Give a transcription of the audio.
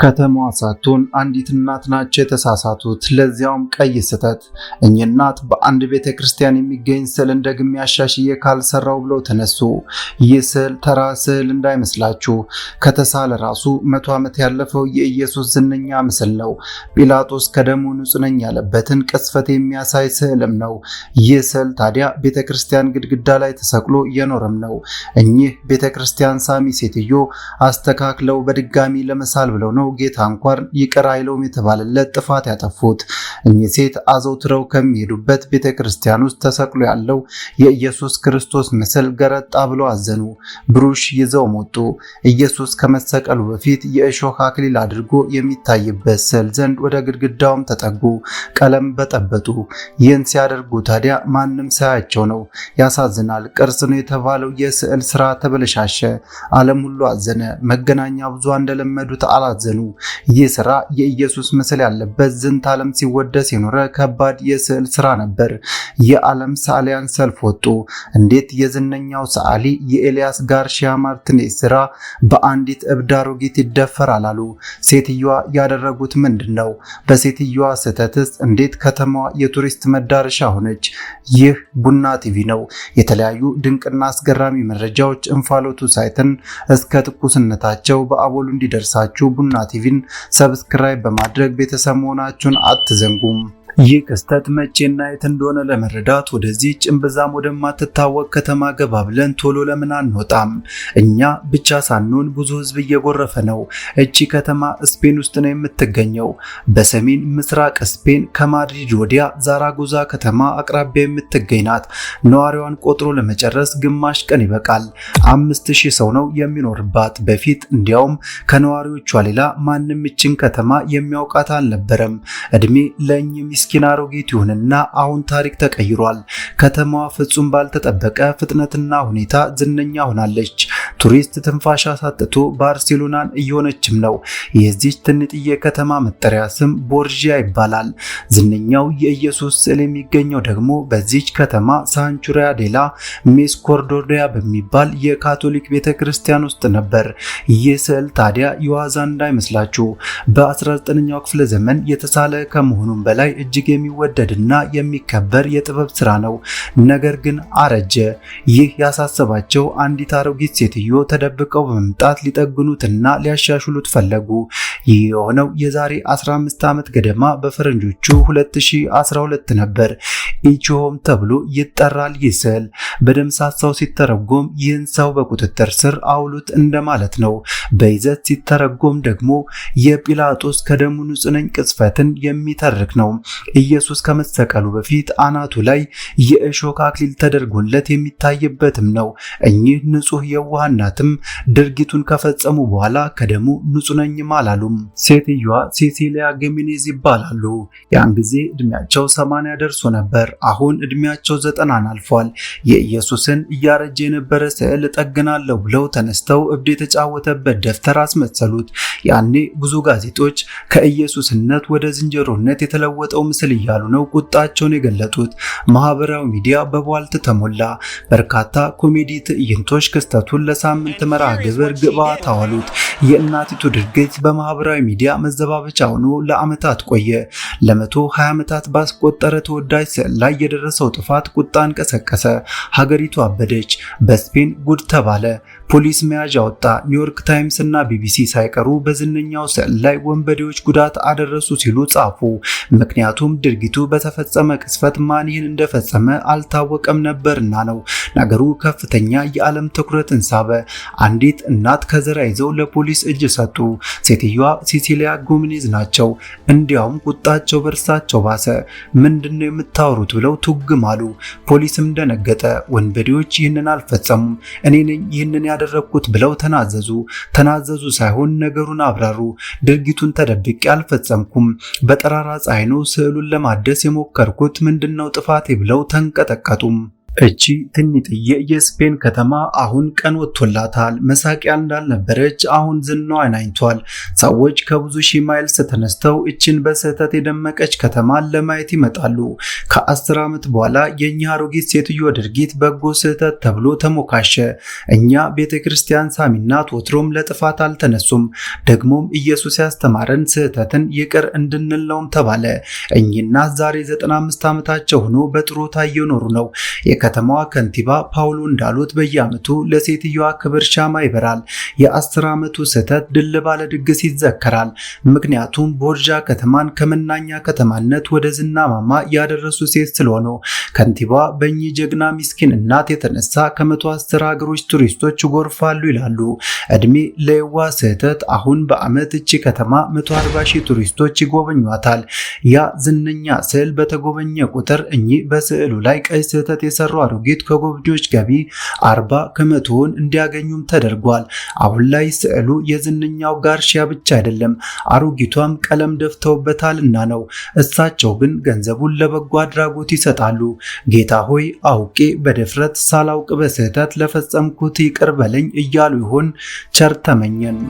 ከተማዋ ሳትሆን አንዲት እናት ናቸው የተሳሳቱት፣ ለዚያውም ቀይ ስህተት። እኚህ እናት በአንድ ቤተክርስቲያን የሚገኝ ስዕልን ደግሜ አሻሽዬ ካልሰራው ብለው ተነሱ። ይህ ስዕል ተራ ስዕል እንዳይመስላችሁ፣ ከተሳለ ራሱ 100 ዓመት ያለፈው የኢየሱስ ዝነኛ ምስል ነው። ጲላጦስ ከደሙ ንጹሕ ነኝ ያለበትን ቅስፈት የሚያሳይ ስዕልም ነው። ይህ ስዕል ታዲያ ቤተክርስቲያን ግድግዳ ላይ ተሰቅሎ እየኖረም ነው። እኚህ ቤተክርስቲያን ሳሚ ሴትዮ አስተካክለው በድጋሚ ለመሳል ብለው ነው ጌታ እንኳን ይቅር አይለውም የተባለለት ጥፋት ያጠፉት። እኚህ ሴት አዘውትረው ከሚሄዱበት ቤተክርስቲያን ውስጥ ተሰቅሎ ያለው የኢየሱስ ክርስቶስ ምስል ገረጣ ብለው አዘኑ። ብሩሽ ይዘው ወጡ። ኢየሱስ ከመሰቀሉ በፊት የእሾህ አክሊል አድርጎ የሚታይበት ስዕል ዘንድ ወደ ግድግዳውም ተጠጉ፣ ቀለም በጠበጡ። ይህን ሲያደርጉ ታዲያ ማንም ሳያቸው ነው። ያሳዝናል። ቅርስ ነው የተባለው የስዕል ስራ ተበለሻሸ። ዓለም ሁሉ አዘነ። መገናኛ ብዙሃን እንደለመዱት አላዘኑ። ይህ ስራ የኢየሱስ ምስል ያለበት ዝንተ ዓለም ሲወደስ የኖረ ከባድ የስዕል ስራ ነበር። የዓለም ሰዓሊያን ሰልፍ ወጡ። እንዴት የዝነኛው ሰዓሊ የኤልያስ ጋርሺያ ማርቲኔዝ ስራ በአንዲት እብድ አሮጊት ይደፈራል አሉ። ሴትዮዋ ያደረጉት ምንድነው? በሴትዮዋ ስህተትስ እንዴት ከተማዋ የቱሪስት መዳረሻ ሆነች? ይህ ቡና ቲቪ ነው። የተለያዩ ድንቅና አስገራሚ መረጃዎች እንፋሎቱ ሳይትን እስከ ትኩስነታቸው በአቦሉ እንዲደርሳችሁ ቡና ቲቪን ሰብስክራይብ በማድረግ ቤተሰብ መሆናችሁን አትዘንጉም። ይህ ክስተት መቼና የት እንደሆነ ለመረዳት ወደዚህ ጭንብዛም ወደማትታወቅ ከተማ ገባ ብለን ቶሎ ለምን አንወጣም? እኛ ብቻ ሳንሆን ብዙ ሕዝብ እየጎረፈ ነው። እቺ ከተማ ስፔን ውስጥ ነው የምትገኘው። በሰሜን ምስራቅ ስፔን ከማድሪድ ወዲያ ዛራጎዛ ከተማ አቅራቢያ የምትገኝ ናት። ነዋሪዋን ቆጥሮ ለመጨረስ ግማሽ ቀን ይበቃል። 5000 ሰው ነው የሚኖርባት። በፊት እንዲያውም ከነዋሪዎቿ ሌላ ማንም እችን ከተማ የሚያውቃት አልነበረም። እድሜ ለእኚህ ምስኪን አሮጊት ይሁንና አሁን ታሪክ ተቀይሯል። ከተማዋ ፍጹም ባልተጠበቀ ፍጥነትና ሁኔታ ዝነኛ ሆናለች። ቱሪስት ትንፋሽ አሳጥቶ ባርሴሎናን እየሆነችም ነው። የዚች ትንጥዬ ከተማ መጠሪያ ስም ቦርጂያ ይባላል። ዝነኛው የኢየሱስ ስዕል የሚገኘው ደግሞ በዚች ከተማ ሳንቹሪያ ዴላ ሜስኮርዶሪያ በሚባል የካቶሊክ ቤተክርስቲያን ውስጥ ነበር። ይህ ስዕል ታዲያ የዋዛ እንዳይመስላችሁ በ19ኛው ክፍለ ዘመን የተሳለ ከመሆኑም በላይ እጅግ የሚወደድና የሚከበር የጥበብ ስራ ነው። ነገር ግን አረጀ። ይህ ያሳሰባቸው አንዲት አሮጊት ሴትዮ ተደብቀው በመምጣት ሊጠግኑትና ሊያሻሽሉት ፈለጉ። ይህ የሆነው የዛሬ 15 ዓመት ገደማ በፈረንጆቹ 2012 ነበር። ኢቾሆም ተብሎ ይጠራል። ይህ ስዕል በደምሳሳው ሲተረጎም ይህን ሰው በቁጥጥር ስር አውሉት እንደማለት ነው። በይዘት ሲተረጎም ደግሞ የጲላጦስ ከደሙ ንጹሕ ነኝ ቅስፈትን የሚተርክ ነው። ኢየሱስ ከመሰቀሉ በፊት አናቱ ላይ የእሾህ አክሊል ተደርጎለት የሚታይበትም ነው። እኚህ ንጹሕ የዋህ እናትም ድርጊቱን ከፈጸሙ በኋላ ከደሙ ንጹሕ ነኝ አላሉም። ሴትዮዋ ሴሲሊያ ጌሜኔዝ ይባላሉ። ያን ጊዜ እድሜያቸው 80 ደርሶ ነበር። አሁን እድሜያቸው 90 አልፏል። የኢየሱስን እያረጀ የነበረ ስዕል እጠግናለሁ ብለው ተነስተው እብድ የተጫወተበት ደፍተር አስመሰሉት። ያኔ ብዙ ጋዜጦች ከኢየሱስነት ወደ ዝንጀሮነት የተለወጠው ምስል እያሉ ነው ቁጣቸውን የገለጡት። ማህበራዊ ሚዲያ በቧልት ተሞላ። በርካታ ኮሜዲ ትዕይንቶች ክስተቱን ለሳምንት መርሃ ግብር ግብዓት አዋሉት። የእናቲቱ ድርጊት በማህበራዊ ሚዲያ መዘባበቻ ሆኖ ለዓመታት ቆየ። ለ120 ዓመታት ባስቆጠረ ተወዳጅ ስዕል ላይ የደረሰው ጥፋት ቁጣን ቀሰቀሰ። ሀገሪቱ አበደች። በስፔን ጉድ ተባለ። ፖሊስ መያዣ ወጣ። ኒውዮርክ ታይምስ እና ቢቢሲ ሳይቀሩ በዝነኛው ስዕል ላይ ወንበዴዎች ጉዳት አደረሱ ሲሉ ጻፉ። ምክንያቱም ድርጊቱ በተፈጸመ ቅስፈት ማን ይህን እንደፈጸመ አልታወቀም ነበርና ነው። ነገሩ ከፍተኛ የዓለም ትኩረትን ሳበ። አንዲት እናት ከዘራ ይዘው ለፖሊስ እጅ ሰጡ። ሴትዮዋ ሴሲሊያ ጌሜኔዝ ናቸው። እንዲያውም ቁጣቸው በእርሳቸው ባሰ። ምንድነው የምታወሩት ብለው ቱግም አሉ። ፖሊስም ደነገጠ። ወንበዴዎች ይህንን አልፈጸሙም፣ እኔ ነኝ ይህንን ያደረኩት ብለው ተናዘዙ ሳይሆን ነገሩን አብራሩ። ድርጊቱን ተደብቄ አልፈጸምኩም፣ በጠራራ ፀሐይ ነው ስዕሉን ለማደስ የሞከርኩት፣ ምንድነው ጥፋቴ ብለው ተንቀጠቀጡም። እቺ ትንጥዬ የስፔን ከተማ አሁን ቀን ወጥቶላታል። መሳቂያ እንዳልነበረች አሁን ዝናዋን አይቷል። ሰዎች ከብዙ ሺህ ማይልስ ተነስተው እችን በስህተት የደመቀች ከተማን ለማየት ይመጣሉ። ከ10 ዓመት በኋላ የኛ አሮጊት ሴትዮ ድርጊት በጎ ስህተት ተብሎ ተሞካሸ። እኛ ቤተክርስቲያን ሳሚናት ወትሮም ለጥፋት አልተነሱም። ደግሞም ኢየሱስ ያስተማረን ስህተትን ይቅር እንድንለውም ተባለ። እኚህና ዛሬ 95 ዓመታቸው ሆኖ በጥሮታ እየኖሩ ነው። የከተማዋ ከንቲባ ፓውሎ እንዳሉት በየዓመቱ ለሴትዮዋ ክብር ሻማ ይበራል። የ10 ዓመቱ ስህተት ድል ባለ ድግስ ይዘከራል። ምክንያቱም ቦርጃ ከተማን ከመናኛ ከተማነት ወደ ዝና ማማ ያደረሱ ሴት ስለሆኑ። ከንቲባዋ በእኚህ ጀግና ሚስኪን እናት የተነሳ ከ110 ሀገሮች ቱሪስቶች ይጎርፋሉ ይላሉ። እድሜ ለየዋ ስህተት አሁን በዓመት እቺ ከተማ 140 ሺህ ቱሪስቶች ይጎበኟታል። ያ ዝነኛ ስዕል በተጎበኘ ቁጥር እኚህ በስዕሉ ላይ ቀይ ስህተት የሰሩ አሮጊት ከጎብኚዎች ገቢ 40 ከመቶውን እንዲያገኙም ተደርጓል። አሁን ላይ ስዕሉ የዝነኛው ጋርሺያ ብቻ አይደለም፣ አሮጊቷም ቀለም ደፍተውበታልና ነው። እሳቸው ግን ገንዘቡን ለበጎ አድራጎት ይሰጣሉ። ጌታ ሆይ አውቄ በድፍረት ሳላውቅ በስህተት ለፈጸምኩት ይቅር በለኝ እያሉ ይሆን? ቸር ተመኘን።